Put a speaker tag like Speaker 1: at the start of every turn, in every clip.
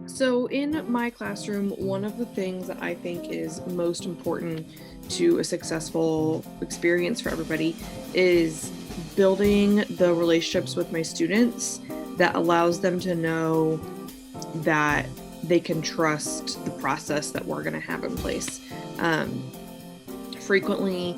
Speaker 1: So in my classroom, one of the things that I think is most important to a successful experience for everybody is building the relationships with my students that allows them to know that they can trust the process that we're going to have in place. Um, Frequently,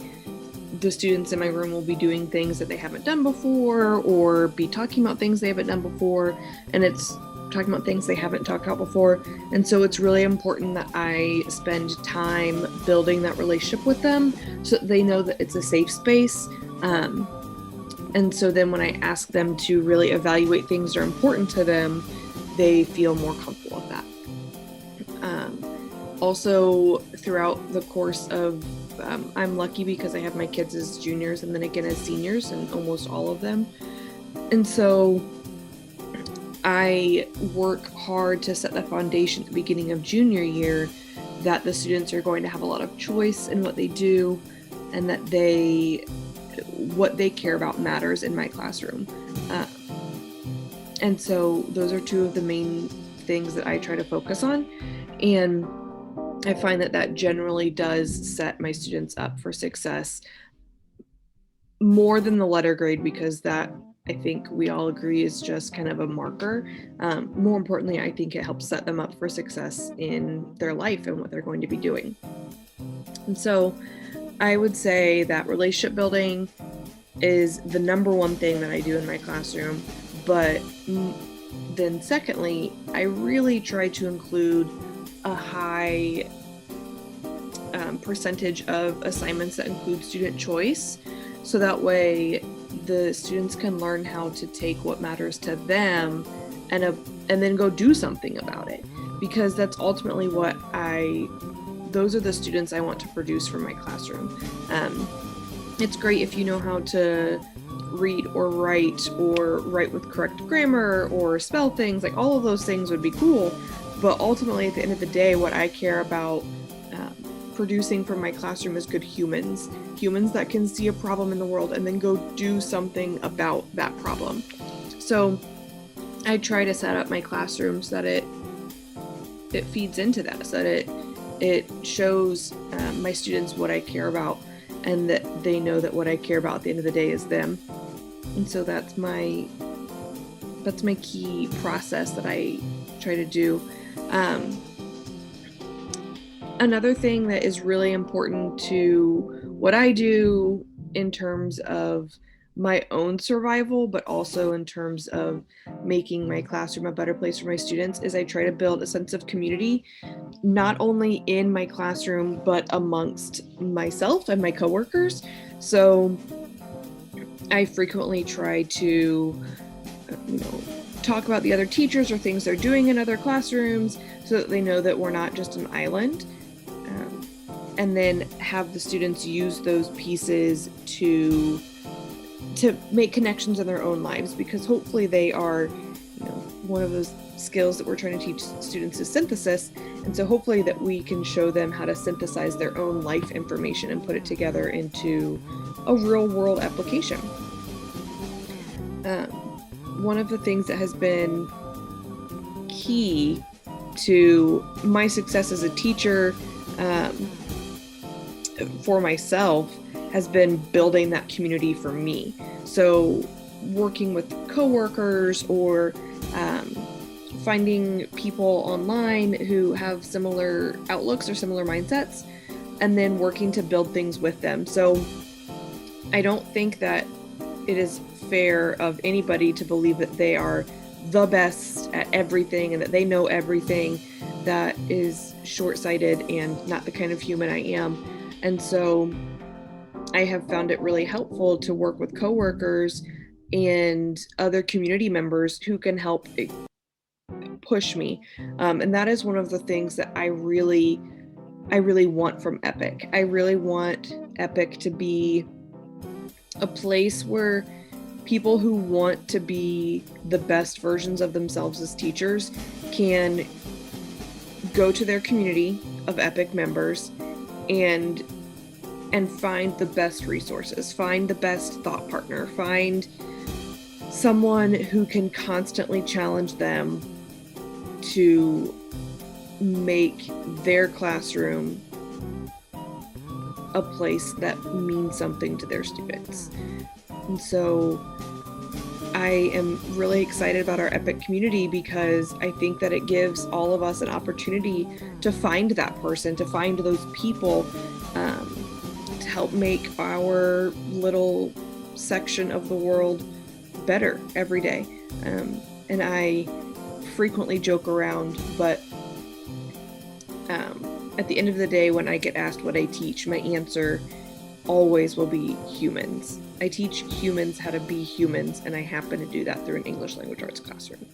Speaker 1: the students in my room will be doing things that they haven't done before or be talking about things they haven't done before, and it's talking about things they haven't talked about before. And so it's really important that I spend time building that relationship with them so that they know that it's a safe space. And so then when I ask them to really evaluate things that are important to them, they feel more comfortable with that. Also, throughout the course of, I'm lucky because I have my kids as juniors and then again as seniors, and almost all of them. And so I work hard to set the foundation at the beginning of junior year that the students are going to have a lot of choice in what they do, and that what they care about matters in my classroom. Uh, and so those are two of the main things that I try to focus on. And I find that that generally does set my students up for success more than the letter grade, because that, I think we all agree, is just kind of a marker. More importantly, I think it helps set them up for success in their life and what they're going to be doing. And so I would say that relationship building is the number one thing that I do in my classroom. But then secondly, I really try to include a high percentage of assignments that include student choice. So that way the students can learn how to take what matters to them and then go do something about it. Because that's ultimately those are the students I want to produce for my classroom. It's great if you know how to read or write with correct grammar or spell things. Like, all of those things would be cool. But ultimately, at the end of the day, what I care about producing from my classroom is good humans that can see a problem in the world and then go do something about that problem. So I try to set up my classroom so that it feeds into that, so that it shows my students what I care about, and that they know that what I care about at the end of the day is them. And so that's my key process that I try to do. Another thing that is really important to what I do in terms of my own survival, but also in terms of making my classroom a better place for my students, is I try to build a sense of community, not only in my classroom, but amongst myself and my coworkers. So I frequently try to, talk about the other teachers or things they're doing in other classrooms so that they know that we're not just an island. And then have the students use those pieces to make connections in their own lives, because hopefully they are, one of those skills that we're trying to teach students is synthesis. And so hopefully that we can show them how to synthesize their own life information and put it together into a real world application. One of the things that has been key to my success as a teacher, for myself, has been building that community for me. So working with coworkers or finding people online who have similar outlooks or similar mindsets, and then working to build things with them. So I don't think that it is fair of anybody to believe that they are the best at everything and that they know everything. That is short-sighted and not the kind of human I am. And so I have found it really helpful to work with coworkers and other community members who can help push me. And that is one of the things that I really want from Epic. I really want Epic to be a place where people who want to be the best versions of themselves as teachers can go to their community of Epic members and find the best resources, find the best thought partner, find someone who can constantly challenge them to make their classroom a place that means something to their students. And so I am really excited about our EPIC community because I think that it gives all of us an opportunity to find that person, to find those people, to help make our little section of the world better every day. And I frequently joke around, but at the end of the day, when I get asked what I teach, my answer always will be humans. I teach humans how to be humans, and I happen to do that through an English language arts classroom.